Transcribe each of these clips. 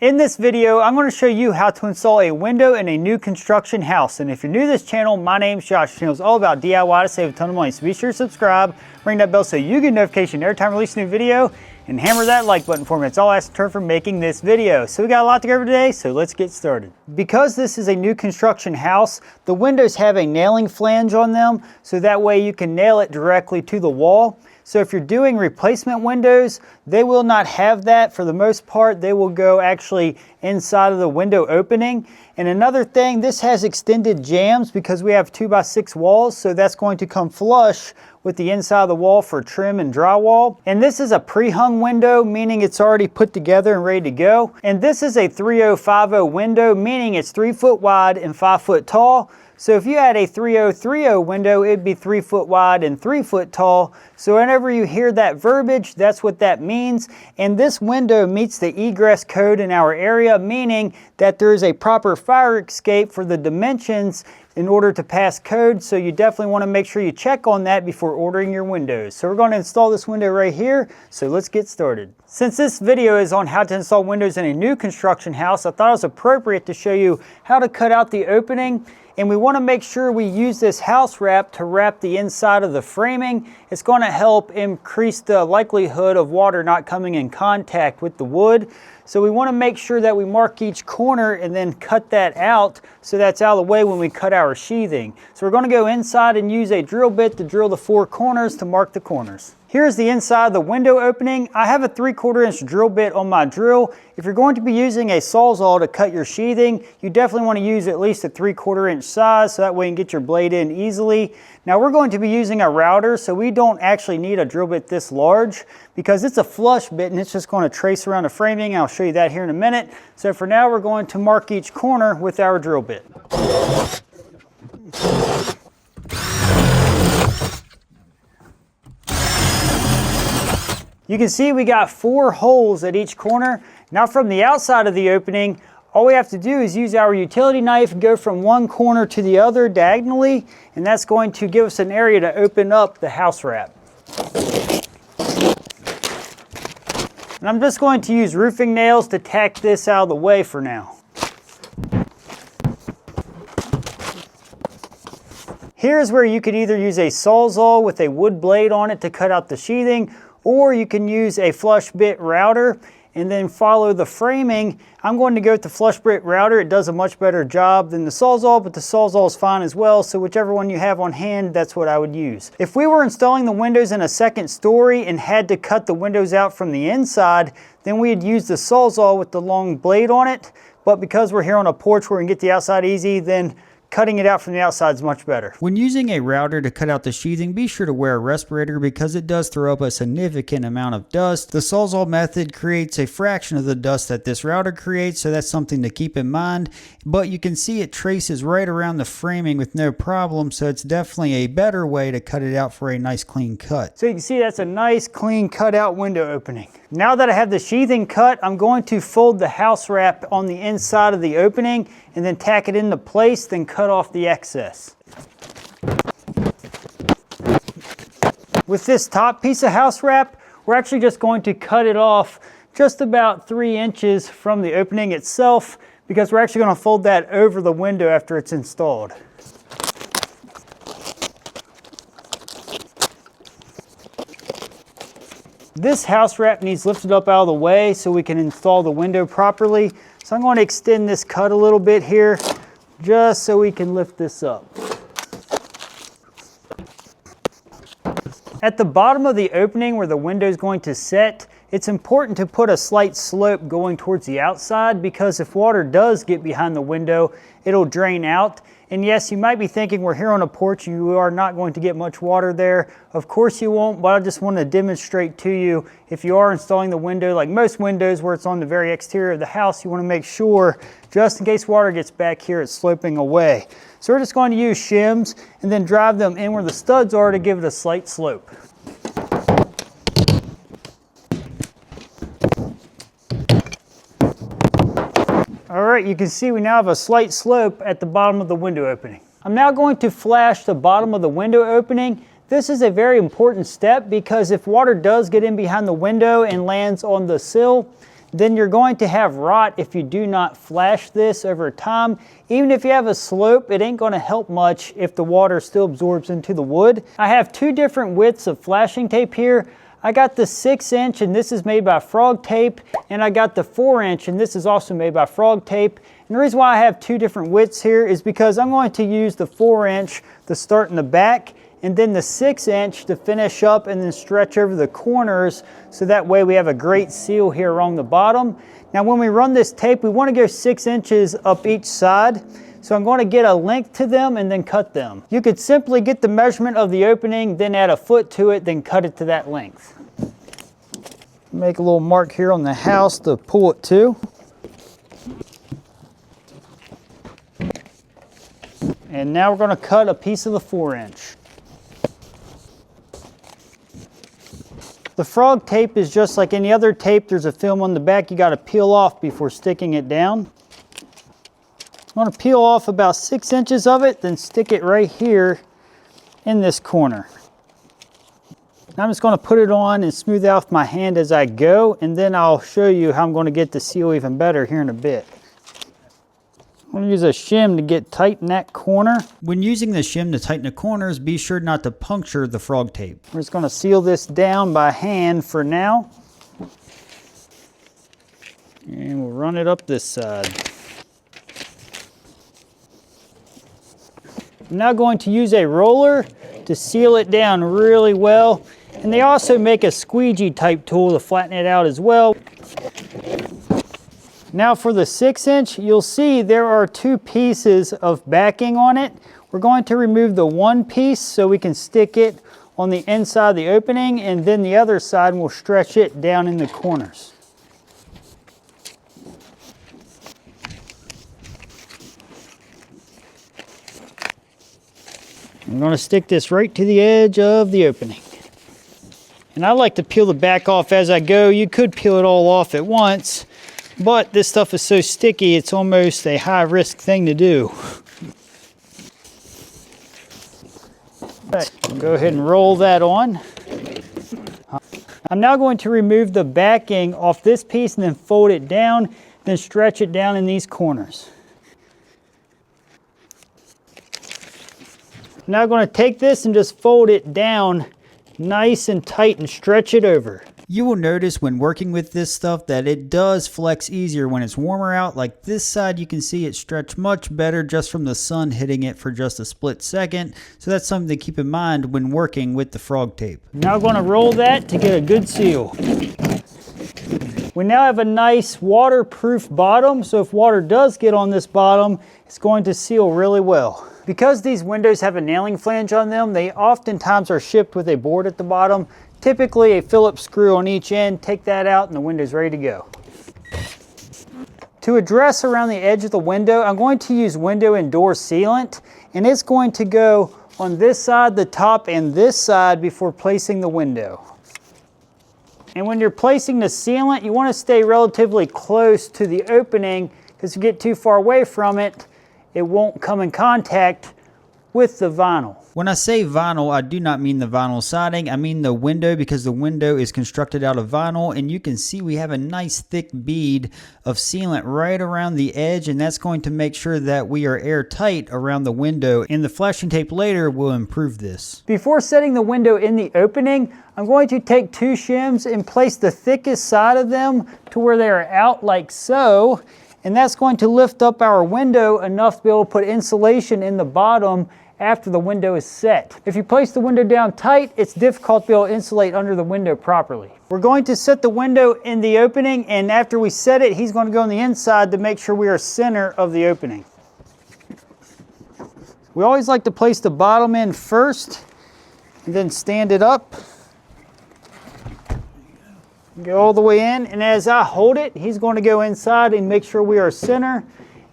In this video, I'm going to show you how to install a window in a new construction house. And if you're new to this channel, my name's Josh. This channel is all about DIY to save a ton of money. So be sure to subscribe, ring that bell so you get a notification every time I release a new video, and hammer that like button for me. It's all I ask in return for making this video. So we got a lot to go over today, so let's get started. Because this is a new construction house, the windows have a nailing flange on them, so that way you can nail it directly to the wall. So if you're doing replacement windows, they will not have that. For the most part, they will go actually inside of the window opening. And another thing, this has extended jambs because we have 2x6 walls, so that's going to come flush with the inside of the wall for trim and drywall. And this is a pre-hung window, meaning it's already put together and ready to go. And this is a 3050 window, meaning it's 3 foot wide and 5 foot tall. So if you had a 3030 window, it'd be 3 foot wide and 3 foot tall. So whenever you hear that verbiage, that's what that means. And this window meets the egress code in our area, meaning that there is a proper fire escape for the dimensions in order to pass code. So you definitely want to make sure you check on that before ordering your windows. So we're going to install this window right here. So let's get started. Since this video is on how to install windows in a new construction house, I thought it was appropriate to show you how to cut out the opening. And we want to make sure we use this house wrap to wrap the inside of the framing. It's going to help increase the likelihood of water not coming in contact with the wood. So we want to make sure that we mark each corner and then cut that out so that's out of the way when we cut our sheathing. So we're going to go inside and use a drill bit to drill the 4 corners to mark the corners. Here's the inside of the window opening. I have a 3/4 inch drill bit on my drill. If you're going to be using a sawzall to cut your sheathing, you definitely want to use at least a 3/4 inch size so that way you can get your blade in easily. Now we're going to be using a router, so we don't actually need a drill bit this large because it's a flush bit and it's just going to trace around the framing. I'll show you that here in a minute. So for now, we're going to mark each corner with our drill bit. You can see we got 4 holes at each corner. Now from the outside of the opening, all we have to do is use our utility knife and go from one corner to the other diagonally, and that's going to give us an area to open up the house wrap. And I'm just going to use roofing nails to tack this out of the way for now. Here's where you could either use a sawzall with a wood blade on it to cut out the sheathing, or you can use a flush bit router and then follow the framing. I'm going to go with the flush bit router. It does a much better job than the sawzall, but the sawzall is fine as well. So whichever one you have on hand, that's what I would use. If we were installing the windows in a second story and had to cut the windows out from the inside, then we'd use the sawzall with the long blade on it. But because we're here on a porch where we can get the outside easy, then cutting it out from the outside is much better. When using a router to cut out the sheathing, be sure to wear a respirator because it does throw up a significant amount of dust. The sawzall method creates a fraction of the dust that this router creates, so that's something to keep in mind. But you can see it traces right around the framing with no problem, so it's definitely a better way to cut it out for a nice clean cut. So you can see that's a nice clean cut out window opening. Now that I have the sheathing cut, I'm going to fold the house wrap on the inside of the opening and then tack it into place, then cut off the excess. With this top piece of house wrap, we're actually just going to cut it off just about 3 inches from the opening itself because we're actually going to fold that over the window after it's installed. This house wrap needs lifted up out of the way so we can install the window properly. So I'm going to extend this cut a little bit here just so we can lift this up. At the bottom of the opening where the window is going to set, it's important to put a slight slope going towards the outside because if water does get behind the window, it'll drain out. And yes, you might be thinking we're here on a porch, you are not going to get much water there. Of course you won't, but I just want to demonstrate to you, if you are installing the window, like most windows where it's on the very exterior of the house, you want to make sure, just in case water gets back here, it's sloping away. So we're just going to use shims and then drive them in where the studs are to give it a slight slope. All right, you can see we now have a slight slope at the bottom of the window opening. I'm now going to flash the bottom of the window opening. This is a very important step because if water does get in behind the window and lands on the sill, then you're going to have rot if you do not flash this over time. Even if you have a slope, it ain't going to help much if the water still absorbs into the wood. I have two different widths of flashing tape here. I got the 6-inch, and this is made by Frog Tape, and I got the 4-inch, and this is also made by Frog Tape. And the reason why I have two different widths here is because I'm going to use the 4-inch to start in the back, and then the 6-inch to finish up and then stretch over the corners, so that way we have a great seal here along the bottom. Now when we run this tape, we want to go 6 inches up each side. So I'm going to get a length to them and then cut them. You could simply get the measurement of the opening, then add a foot to it, then cut it to that length. Make a little mark here on the house to pull it to. And now we're going to cut a piece of the 4-inch. The Frog Tape is just like any other tape. There's a film on the back you got to peel off before sticking it down. I'm going to peel off about 6 inches of it, then stick it right here in this corner. Now I'm just going to put it on and smooth out with my hand as I go, and then I'll show you how I'm going to get the seal even better here in a bit. I'm going to use a shim to get tight in that corner. When using the shim to tighten the corners, be sure not to puncture the Frog Tape. We're just going to seal this down by hand for now. And we'll run it up this side. I'm now going to use a roller to seal it down really well. And they also make a squeegee type tool to flatten it out as well. Now for the 6-inch, you'll see there are two pieces of backing on it. We're going to remove the one piece so we can stick it on the inside of the opening, and then the other side we'll stretch it down in the corners. I'm going to stick this right to the edge of the opening. And I like to peel the back off as I go. You could peel it all off at once, but this stuff is so sticky, it's almost a high-risk thing to do. Right, go ahead and roll that on. I'm now going to remove the backing off this piece and then fold it down, then stretch it down in these corners. I'm now going to take this and just fold it down nice and tight and stretch it over. You will notice when working with this stuff that it does flex easier when it's warmer out. Like this side, you can see it stretch much better just from the sun hitting it for just a split second. So that's something to keep in mind when working with the Frog Tape. Now I'm going to roll that to get a good seal. We now have a nice waterproof bottom, so if water does get on this bottom, it's going to seal really well. Because these windows have a nailing flange on them, they oftentimes are shipped with a board at the bottom. Typically a Phillips screw on each end. Take that out and the window's ready to go. To address around the edge of the window, I'm going to use window and door sealant, and it's going to go on this side, the top, and this side before placing the window. And when you're placing the sealant, you want to stay relatively close to the opening, because if you get too far away from it, it won't come in contact with the vinyl. When I say vinyl, I do not mean the vinyl siding. I mean the window, because the window is constructed out of vinyl, and you can see we have a nice thick bead of sealant right around the edge, and that's going to make sure that we are airtight around the window, and the flashing tape later will improve this. Before setting the window in the opening, I'm going to take two shims and place the thickest side of them to where they are out like so, and that's going to lift up our window enough to be able to put insulation in the bottom after the window is set. If you place the window down tight, it's difficult to be able to insulate under the window properly. We're going to set the window in the opening, and after we set it, he's going to go on the inside to make sure we are center of the opening. We always like to place the bottom in first, and then stand it up. Go all the way in, and as I hold it, he's going to go inside and make sure we are center,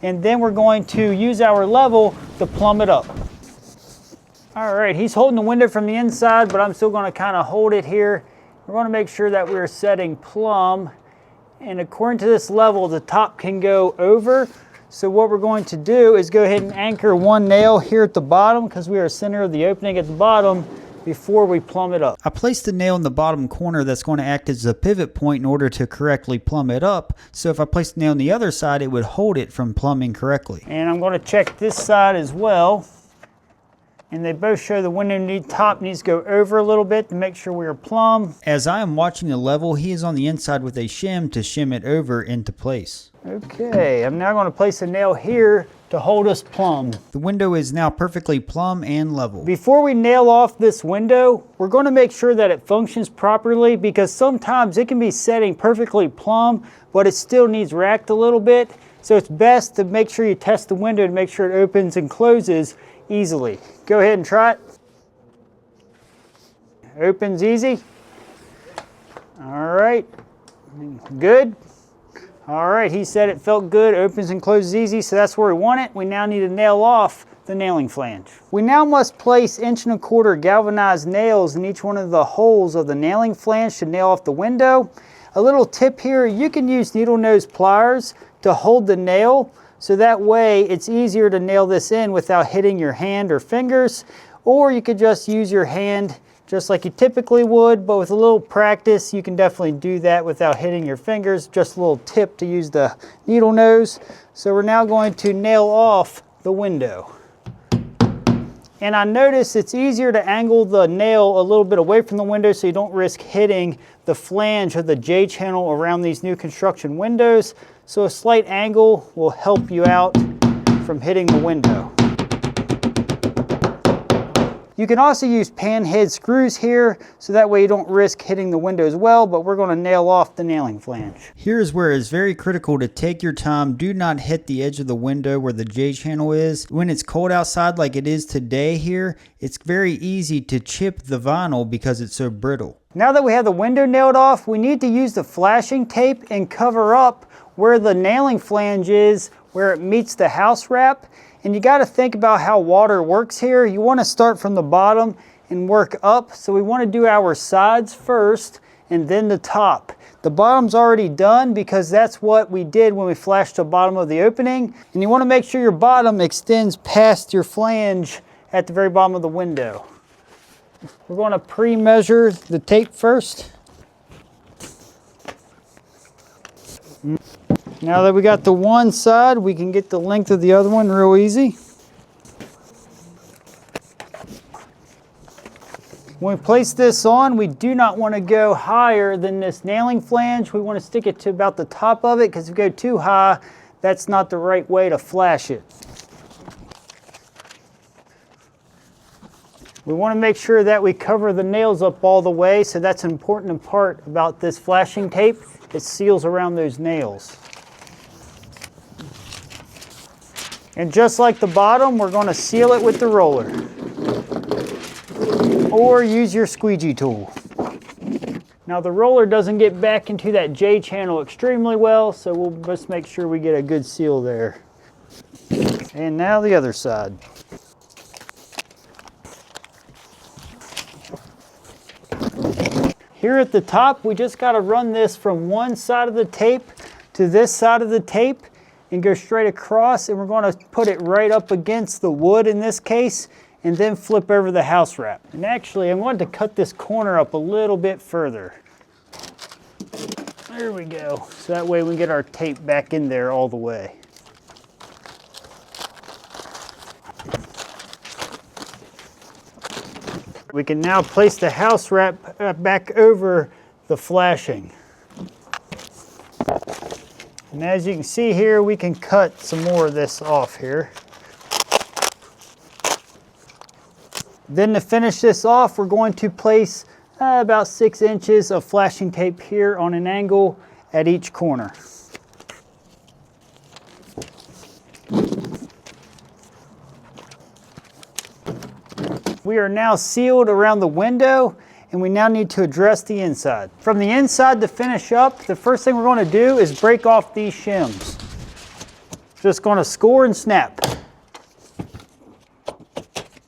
and then we're going to use our level to plumb it up. All right, he's holding the window from the inside, but I'm still going to kind of hold it here. We're going to make sure that we're setting plumb, and according to this level, the top can go over. So what we're going to do is go ahead and anchor one nail here at the bottom, because we are center of the opening at the bottom. before we plumb it up. I placed the nail in the bottom corner that's going to act as a pivot point in order to correctly plumb it up. So if I placed the nail on the other side, it would hold it from plumbing correctly. And I'm going to check this side as well. And they both show the window top needs to go over a little bit to make sure we are plumb. As I am watching the level, he is on the inside with a shim to shim it over into place. Okay, I'm now going to place a nail here to hold us plumb. The window is now perfectly plumb and level. Before we nail off this window, we're going to make sure that it functions properly, because sometimes it can be setting perfectly plumb, but it still needs racked a little bit. So it's best to make sure you test the window to make sure it opens and closes easily. Go ahead and try it. Opens easy. All right, good. All right, he said it felt good, opens and closes easy, so that's where we want it. We now need to nail off the nailing flange. We now must place 1 1/4" galvanized nails in each one of the holes of the nailing flange to nail off the window. A little tip here, you can use needle nose pliers to hold the nail, so that way it's easier to nail this in without hitting your hand or fingers, or you could just use your hand just like you typically would, but with a little practice you can definitely do that without hitting your fingers. Just a little tip to use the needle nose. So we're now going to nail off the window. And I notice it's easier to angle the nail a little bit away from the window so you don't risk hitting the flange of the J-channel around these new construction windows. So a slight angle will help you out from hitting the window. You can also use pan head screws here, so that way you don't risk hitting the window as well, but we're going to nail off the nailing flange. Here is where it's very critical to take your time. Do not hit the edge of the window where the J-channel is. When it's cold outside like it is today here, it's very easy to chip the vinyl because it's so brittle. Now that we have the window nailed off, we need to use the flashing tape and cover up where the nailing flange is, where it meets the house wrap. And you got to think about how water works here. You want to start from the bottom and work up. So we want to do our sides first and then the top. The bottom's already done because that's what we did when we flashed the bottom of the opening. And you want to make sure your bottom extends past your flange at the very bottom of the window. We're going to pre-measure the tape first. Now that we got the one side, we can get the length of the other one real easy. When we place this on, we do not want to go higher than this nailing flange. We want to stick it to about the top of it, because if we go too high, that's not the right way to flash it. We want to make sure that we cover the nails up all the way, so that's an important part about this flashing tape. It seals around those nails. And just like the bottom, we're going to seal it with the roller. Or use your squeegee tool. Now the roller doesn't get back into that J-channel extremely well, so we'll just make sure we get a good seal there. And now the other side. Here at the top, we just got to run this from one side of the tape to this side of the tape and go straight across, and we're going to put it right up against the wood in this case, and then flip over the house wrap. And actually, I wanted to cut this corner up a little bit further. There we go. So that way we can get our tape back in there all the way. We can now place the house wrap back over the flashing. And as you can see here, we can cut some more of this off here. Then to finish this off, we're going to place about 6 inches of flashing tape here on an angle at each corner. We are now sealed around the window, and we now need to address the inside. From the inside to finish up, the first thing we're going to do is break off these shims. Just going to score and snap.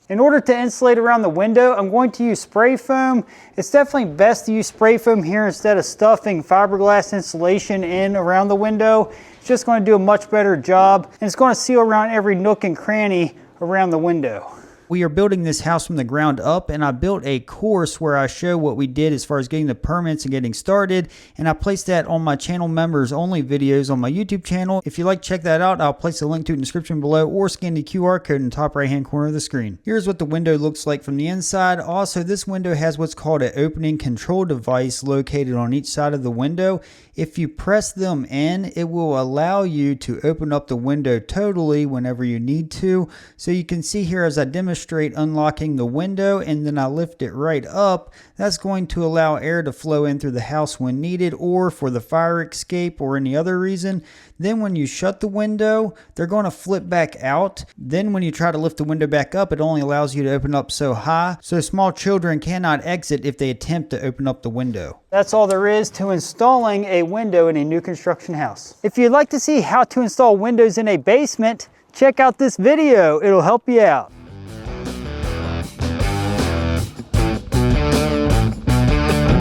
In order to insulate around the window, I'm going to use spray foam. It's definitely best to use spray foam here instead of stuffing fiberglass insulation in around the window. It's just going to do a much better job, and it's going to seal around every nook and cranny around the window. We are building this house from the ground up, and I built a course where I show what we did as far as getting the permits and getting started, and I placed that on my channel members only videos on my YouTube channel. If you like, check that out. I'll place a link to it in the description below, or scan the QR code in the top right hand corner of the screen. Here's what the window looks like from the inside. Also, this window has what's called an opening control device located on each side of the window. If you press them in, it will allow you to open up the window totally whenever you need to. So you can see here as I demonstrate unlocking the window and then I lift it right up, that's going to allow air to flow in through the house when needed or for the fire escape or any other reason. Then when you shut the window, they're going to flip back out. Then when you try to lift the window back up, it only allows you to open up so high. So small children cannot exit if they attempt to open up the window. That's all there is to installing a window in a new construction house. If you'd like to see how to install windows in a basement, check out this video. It'll help you out.